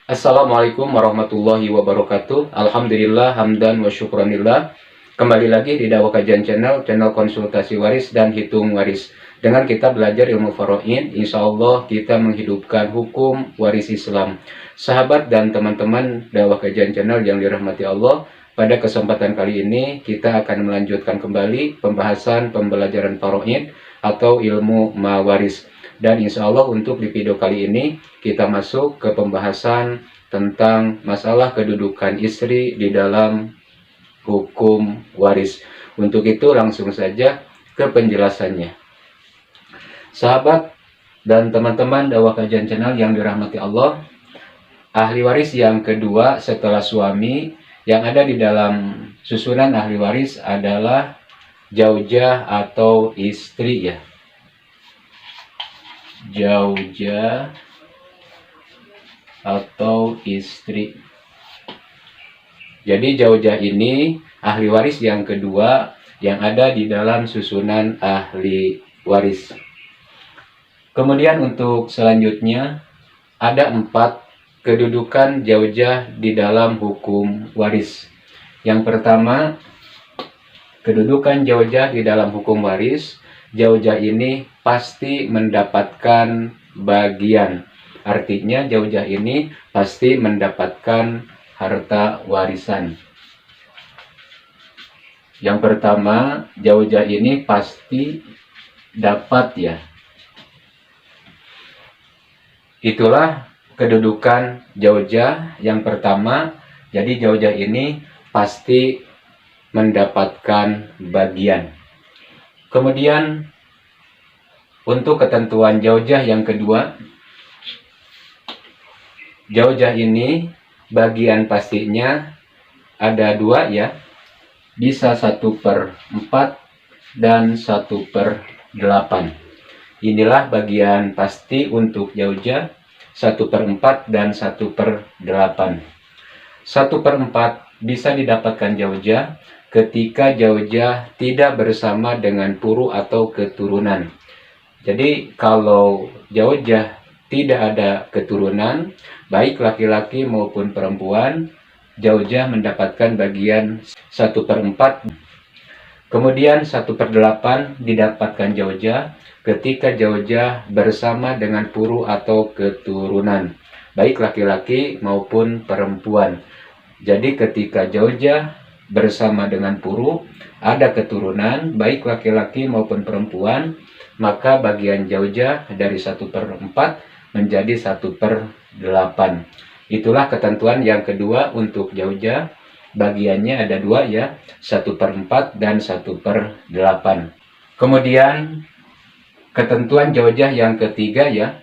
Assalamualaikum warahmatullahi wabarakatuh. Alhamdulillah, hamdan wa syukranillah. Kembali lagi di Dakwah Kajian channel konsultasi waris dan hitung waris. Dengan kita belajar ilmu faraid, insya Allah kita menghidupkan hukum waris Islam. Sahabat dan teman-teman Dakwah Kajian channel yang dirahmati Allah, pada kesempatan kali ini kita akan melanjutkan kembali pembahasan pembelajaran faraid atau ilmu mawaris. Dan insya Allah untuk di video kali ini kita masuk ke pembahasan tentang masalah kedudukan istri di dalam hukum waris. Untuk itu langsung saja ke penjelasannya. Sahabat dan teman-teman Dakwah Kajian channel yang dirahmati Allah, ahli waris yang kedua setelah suami yang ada di dalam susunan ahli waris adalah zaujah atau istri ya. Zaujah atau istri. Jadi zaujah ini ahli waris yang kedua yang ada di dalam susunan ahli waris. Kemudian untuk selanjutnya ada 4 kedudukan zaujah di dalam hukum waris. Yang pertama, kedudukan zaujah di dalam hukum waris. Zaujah ini pasti mendapatkan bagian. Artinya zaujah ini pasti mendapatkan harta warisan. Yang pertama, zaujah ini pasti dapat ya. Itulah kedudukan zaujah yang pertama. Jadi zaujah ini pasti mendapatkan bagian. Kemudian untuk ketentuan zaujah yang kedua, zaujah ini bagian pastinya ada 2 ya, bisa 1/4 dan 1/8. Inilah bagian pasti untuk zaujah 1/4 dan 1/8. 1/4 bisa didapatkan zaujah ketika zaujah tidak bersama dengan puru atau keturunan. Jadi kalau zaujah tidak ada keturunan, baik laki-laki maupun perempuan, zaujah mendapatkan bagian 1/4. Kemudian 1/8 didapatkan zaujah ketika zaujah bersama dengan puru atau keturunan, baik laki-laki maupun perempuan. Jadi ketika zaujah bersama dengan puru ada keturunan baik laki-laki maupun perempuan, maka bagian zaujah dari 1/4 menjadi 1/8. Itulah ketentuan yang kedua untuk zaujah. Bagiannya ada 2 ya, 1/4 dan 1/8. Kemudian ketentuan zaujah yang ketiga ya,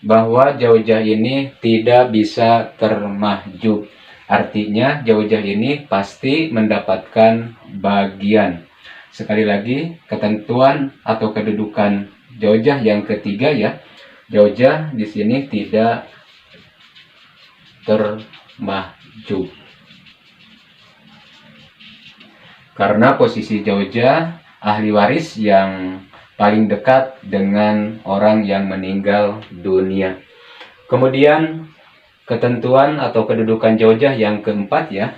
bahwa zaujah ini tidak bisa termahjub. Artinya zaujah ini pasti mendapatkan bagian. Sekali lagi, ketentuan atau kedudukan zaujah yang ketiga ya, zaujah di sini tidak termahjub. Karena posisi zaujah ahli waris yang paling dekat dengan orang yang meninggal dunia. Kemudian ketentuan atau kedudukan zaujah yang keempat ya,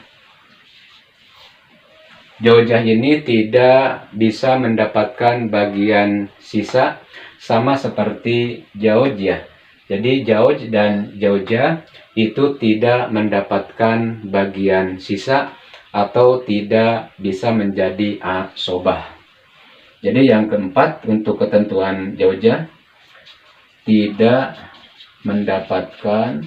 zaujah ini tidak bisa mendapatkan bagian sisa sama seperti zauj ya. Jadi zauj dan zaujah itu tidak mendapatkan bagian sisa atau tidak bisa menjadi asobah. Jadi yang keempat untuk ketentuan zaujah tidak mendapatkan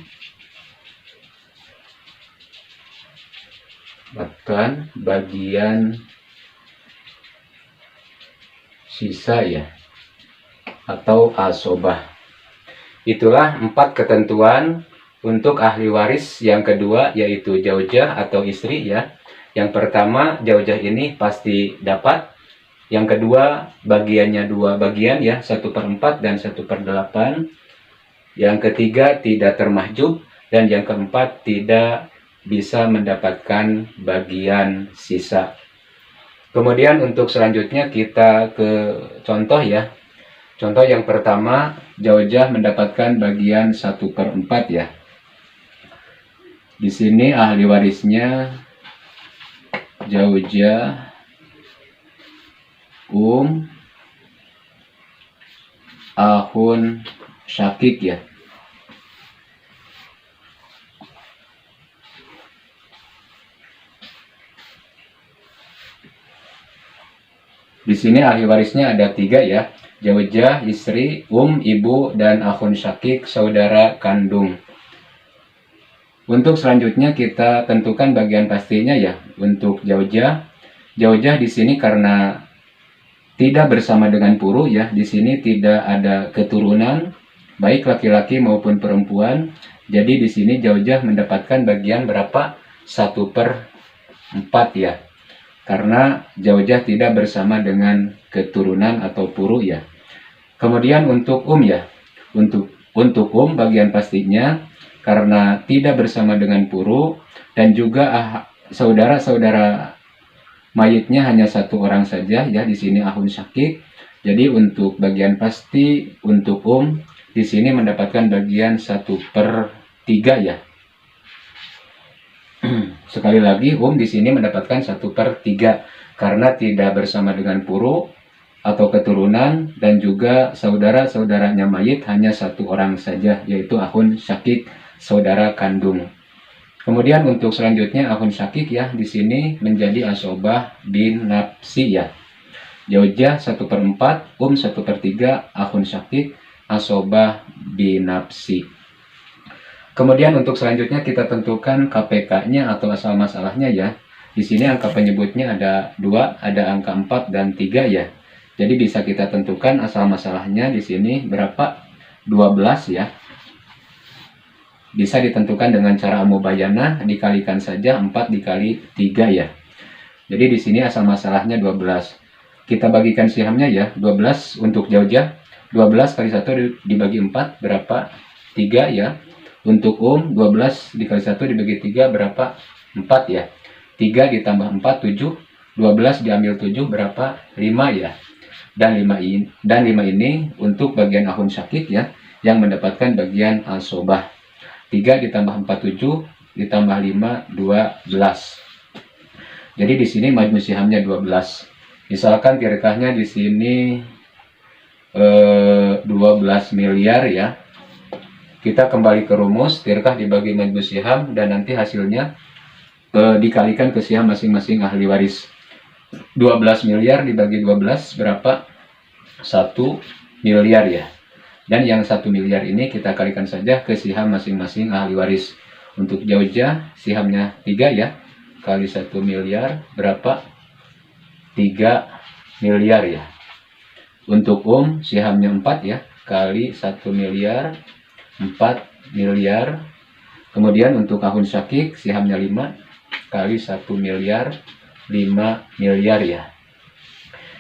bagian sisa ya, atau asobah. Itulah 4 ketentuan untuk ahli waris yang kedua, yaitu zaujah atau istri ya. Yang pertama, zaujah ini pasti dapat. Yang kedua, bagiannya 2 bagian ya, 1/4 dan 1/8. Yang ketiga, tidak termahjub. Dan yang keempat, tidak bisa mendapatkan bagian sisa. Kemudian untuk selanjutnya kita ke contoh ya. Contoh yang pertama, Zaujah mendapatkan bagian 1/4 ya. Di sini ahli warisnya Zaujah, Akhun, Syakik ya. Di sini ahli warisnya ada 3 ya. Zaujah, istri, ibu, dan akhun syakik, saudara kandung. Untuk selanjutnya kita tentukan bagian pastinya ya. Untuk Zaujah di sini karena tidak bersama dengan puru ya. Di sini tidak ada keturunan baik laki-laki maupun perempuan. Jadi di sini Zaujah mendapatkan bagian berapa? 1/4 ya. Karena Zaujah tidak bersama dengan keturunan atau puru ya. Kemudian untuk ya, untuk bagian pastinya karena tidak bersama dengan puru dan juga saudara-saudara mayitnya hanya 1 orang saja ya, di sini ahun syakik. Jadi untuk bagian pasti untuk di sini mendapatkan bagian 1/3 ya. Sekali lagi di sini mendapatkan 1/3 karena tidak bersama dengan puru atau keturunan dan juga saudara-saudaranya mayit hanya 1 orang saja, yaitu akhun syakik, saudara kandung. Kemudian untuk selanjutnya akhun syakik ya, di sini menjadi asobah bin nafsi ya. Zaujah 1/4, 1/3, akhun syakik, asobah bin nafsi. Kemudian untuk selanjutnya kita tentukan KPK-nya atau asal masalahnya ya. Di sini angka penyebutnya ada 2, ada angka 4 dan 3 ya. Jadi bisa kita tentukan asal masalahnya di sini berapa? 12 ya. Bisa ditentukan dengan cara mubayanah, dikalikan saja 4 dikali 3 ya. Jadi di sini asal masalahnya 12. Kita bagikan sihamnya ya, 12 untuk Zaujah. 12 kali 1 dibagi 4 berapa? 3 ya. Untuk 12 dikali 1 dibagi 3 berapa? 4 ya. 3 ditambah 4 7, 12 diambil 7 berapa? 5 ya. Dan 5 ini untuk bagian akhun syakik ya, yang mendapatkan bagian asobah. 3 ditambah 4 7 ditambah 5 12. Jadi di sini majmu sihamnya 12. Misalkan tirkahnya di sini 12 miliar ya. Kita kembali ke rumus, tirkah dibagi majmu siham dan nanti hasilnya dikalikan ke siham masing-masing ahli waris. 12 miliar dibagi 12 berapa? 1 miliar ya. Dan yang 1 miliar ini kita kalikan saja ke siham masing-masing ahli waris. Untuk Zaujah sihamnya 3 ya. Kali 1 miliar berapa? 3 miliar ya. Untuk sihamnya 4 ya. Kali 1 miliar 4 miliar. Kemudian untuk akhun syakik sihamnya 5 kali 1 miliar 5 miliar ya.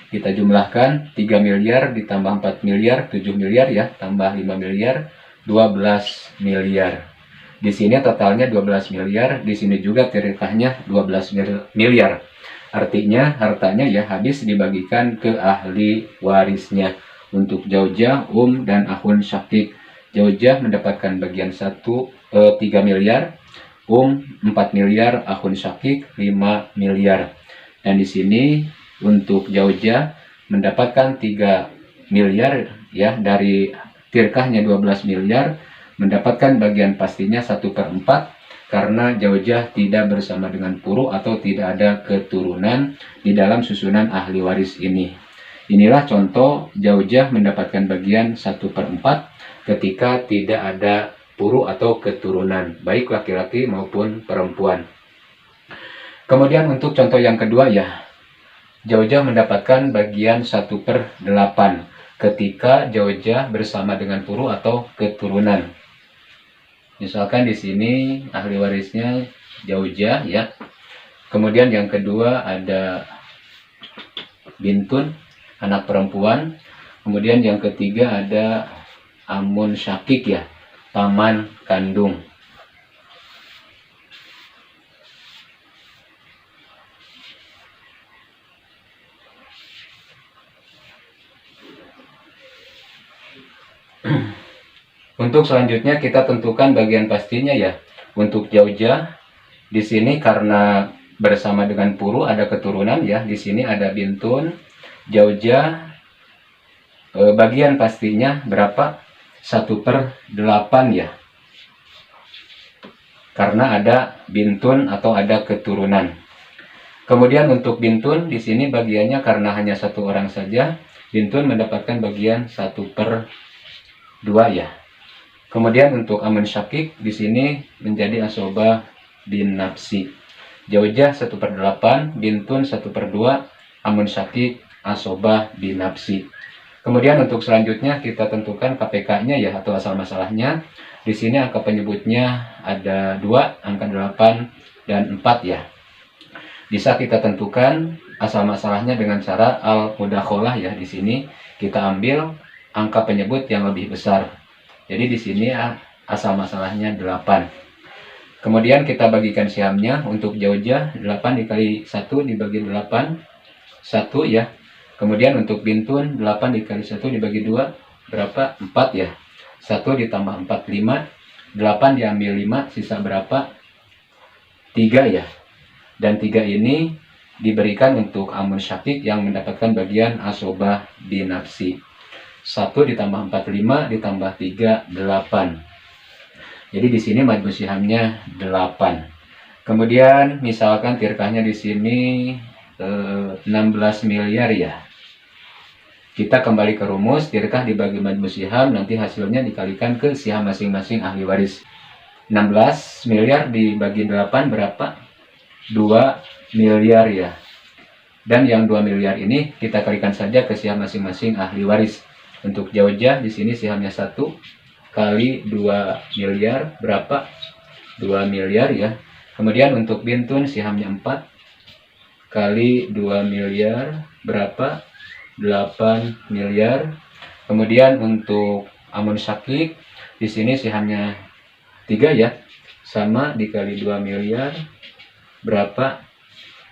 Kita jumlahkan 3 miliar ditambah 4 miliar 7 miliar ya, tambah 5 miliar 12 miliar. Di sini totalnya 12 miliar, di sini juga tirkahnya 12 miliar. Artinya hartanya ya habis dibagikan ke ahli warisnya. Untuk Zaujah, dan akhun syakik. Zaujah mendapatkan bagian 3 miliar, 4 miliar, akhun syakik 5 miliar. Dan di sini untuk Zaujah mendapatkan 3 miliar ya, dari tirkahnya 12 miliar, mendapatkan bagian pastinya 1/4 karena Zaujah tidak bersama dengan puru atau tidak ada keturunan di dalam susunan ahli waris ini. Inilah contoh Zaujah mendapatkan bagian 1/4 ketika tidak ada puru atau keturunan, baik laki-laki maupun perempuan. Kemudian untuk contoh yang kedua ya, Zaujah mendapatkan bagian 1/8 ketika Zaujah bersama dengan puru atau keturunan. Misalkan di sini ahli warisnya Zaujah ya. Kemudian yang kedua ada bintun, anak perempuan. Kemudian yang ketiga ada amun syakik ya, paman kandung. Untuk selanjutnya kita tentukan bagian pastinya ya. Untuk Jaujah di sini karena bersama dengan Puru ada keturunan ya. Di sini ada Bintun, Jaujah. Bagian pastinya berapa? 1/8 ya. Karena ada Bintun atau ada keturunan. Kemudian untuk Bintun di sini bagiannya karena hanya satu orang saja, Bintun mendapatkan bagian 1/2 ya. Kemudian untuk Amun Syakik di sini menjadi Asobah bin Nafsi. Jaujah 1/8, Bintun 1/2, Amun Syakik Asobah bin Nafsi. Kemudian untuk selanjutnya kita tentukan KPK-nya ya atau asal masalahnya. Di sini angka penyebutnya ada 2, angka 8 dan 4 ya. Bisa kita tentukan asal masalahnya dengan cara al-mudakhalah ya. Di sini kita ambil angka penyebut yang lebih besar. Jadi di sini asal masalahnya 8. Kemudian kita bagikan sihamnya. Untuk Jaujah 8 dikali 1 dibagi 8, 1 ya. Kemudian untuk Bintun 8 dikali 1 dibagi 2 berapa? 4 ya. 1 ditambah 4 5, 8 diambil 5, sisa berapa? 3 ya. Dan 3 ini diberikan untuk Amun Syakik yang mendapatkan bagian Asobah bin Nafsi. 1 ditambah 4 5 ditambah 3 8. Jadi di sini majmu sihamnya 8. Kemudian misalkan tirkahnya di sini 16 miliar ya. Kita kembali ke rumus, tirkah dibagi majmu siham, nanti hasilnya dikalikan ke siham masing-masing ahli waris. 16 miliar dibagi 8 berapa? 2 miliar ya. Dan yang 2 miliar ini kita kalikan saja ke siham masing-masing ahli waris. Untuk Jaujah di sini sihamnya 1 kali 2 miliar berapa? 2 miliar ya. Kemudian untuk Bintun sihamnya 4 kali 2 miliar berapa? 8 miliar. Kemudian untuk Amun Syakik di sini sihamnya 3 ya. Sama dikali 2 miliar berapa?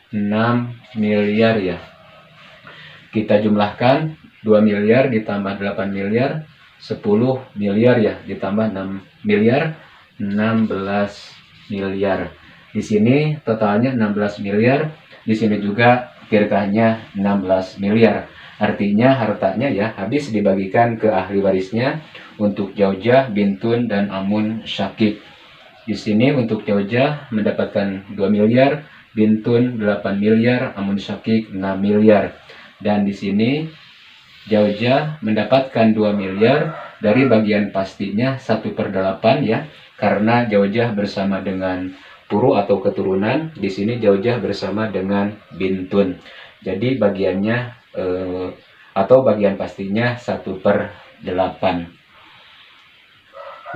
6 miliar ya. Kita jumlahkan 2 miliar ditambah 8 miliar 10 miliar ya, ditambah 6 miliar 16 miliar. Di sini totalnya 16 miliar. Di sini juga tirkahnya 16 miliar. Artinya hartanya ya habis dibagikan ke ahli warisnya untuk Jaujah, Bintun dan Amun Syakik. Di sini untuk Jaujah mendapatkan 2 miliar, Bintun 8 miliar, Amun Syakik 6 miliar. Dan di sini Jaujah mendapatkan 2 miliar dari bagian pastinya 1/8 ya. Karena Jaujah bersama dengan Puru atau keturunan, di sini Jaujah bersama dengan Bintun. Jadi bagiannya atau bagian pastinya 1/8.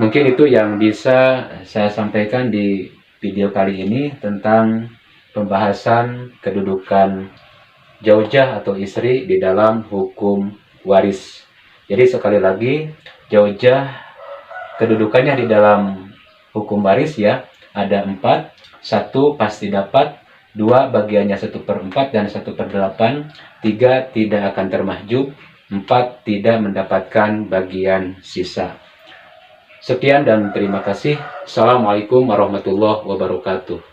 Mungkin itu yang bisa saya sampaikan di video kali ini tentang pembahasan kedudukan Jaujah atau istri di dalam hukum waris. Jadi sekali lagi, Jaujah kedudukannya di dalam hukum waris ya ada 4. 1 pasti dapat, 2 bagiannya 1/4 dan 1/8, 3 tidak akan termahjub, 4 tidak mendapatkan bagian sisa. Sekian dan terima kasih. Assalamualaikum warahmatullahi wabarakatuh.